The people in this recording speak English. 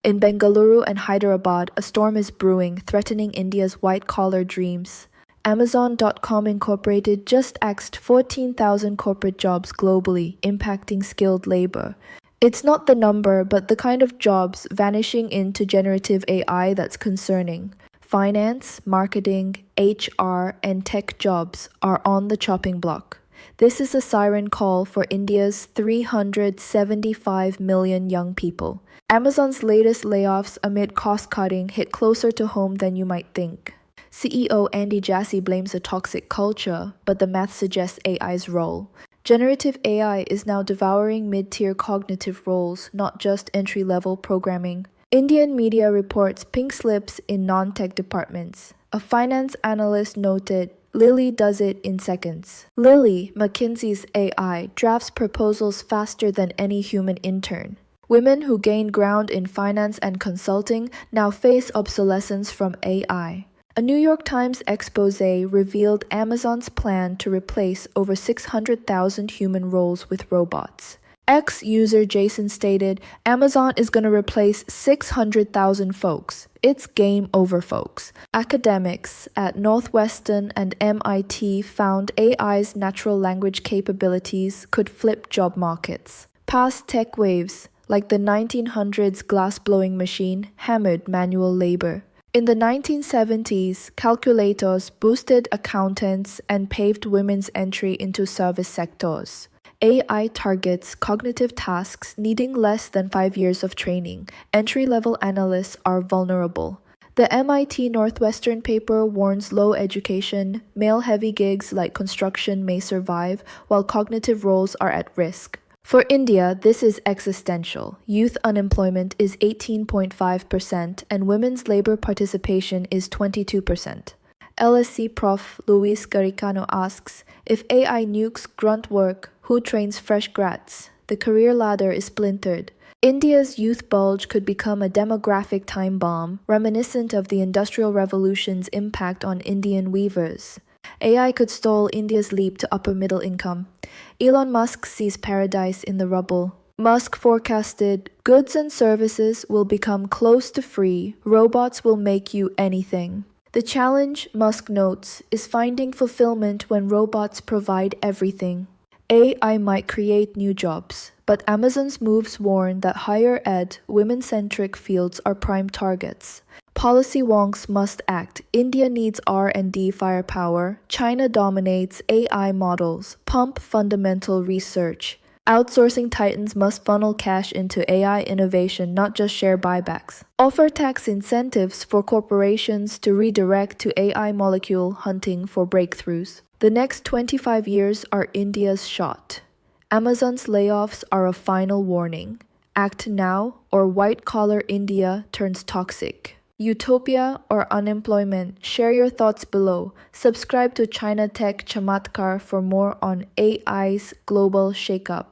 In Bengaluru and Hyderabad, a storm is brewing, threatening India's white-collar dreams. Amazon.com Incorporated just axed 14,000 corporate jobs globally, impacting skilled labor. It's not the number, but the kind of jobs vanishing into generative AI that's concerning. Finance, marketing, HR, and tech jobs are on the chopping block. This is a siren call for India's 375 million young people. Amazon's latest layoffs amid cost-cutting hit closer to home than you might think. CEO Andy Jassy blames a toxic culture, but the math suggests AI's role. Generative AI is now devouring mid-tier cognitive roles, not just entry-level programming. Indian media reports pink slips in non-tech departments. A finance analyst noted, Lily does it in seconds. Lily, McKinsey's AI, drafts proposals faster than any human intern. Women who gained ground in finance and consulting now face obsolescence from AI. A New York Times expose revealed Amazon's plan to replace over 600,000 human roles with robots. Ex-user Jason stated, Amazon is going to replace 600,000 folks. It's game over, folks. Academics at Northwestern and MIT found AI's natural language capabilities could flip job markets. Past tech waves, like the 1900s glass-blowing machine, hammered manual labor. In the 1970s, calculators boosted accountants and paved women's entry into service sectors. AI targets cognitive tasks needing less than 5 years of training. Entry-level analysts are vulnerable. The MIT Northwestern paper warns low education, male-heavy gigs like construction may survive, while cognitive roles are at risk. For India, this is existential. Youth unemployment is 18.5% and women's labor participation is 22%. LSE Prof. Luis Garicano asks, if AI nukes grunt work, who trains fresh grads? The career ladder is splintered. India's youth bulge could become a demographic time bomb, reminiscent of the Industrial Revolution's impact on Indian weavers. AI could stall India's leap to upper middle income. Elon Musk sees paradise in the rubble. Musk forecasted, goods and services will become close to free, robots will make you anything. The challenge, Musk notes, is finding fulfillment when robots provide everything. AI might create new jobs, but Amazon's moves warn that higher ed, women-centric fields are prime targets. Policy wonks must act. India needs R&D firepower. China dominates AI models. Pump fundamental research. Outsourcing titans must funnel cash into AI innovation, not just share buybacks. Offer tax incentives for corporations to redirect to AI molecule hunting for breakthroughs. The next 25 years are India's shot. Amazon's layoffs are a final warning. Act now, or white-collar India turns toxic. Utopia or unemployment? Share your thoughts below. Subscribe to China Tech Chamatkar for more on AI's global shakeup.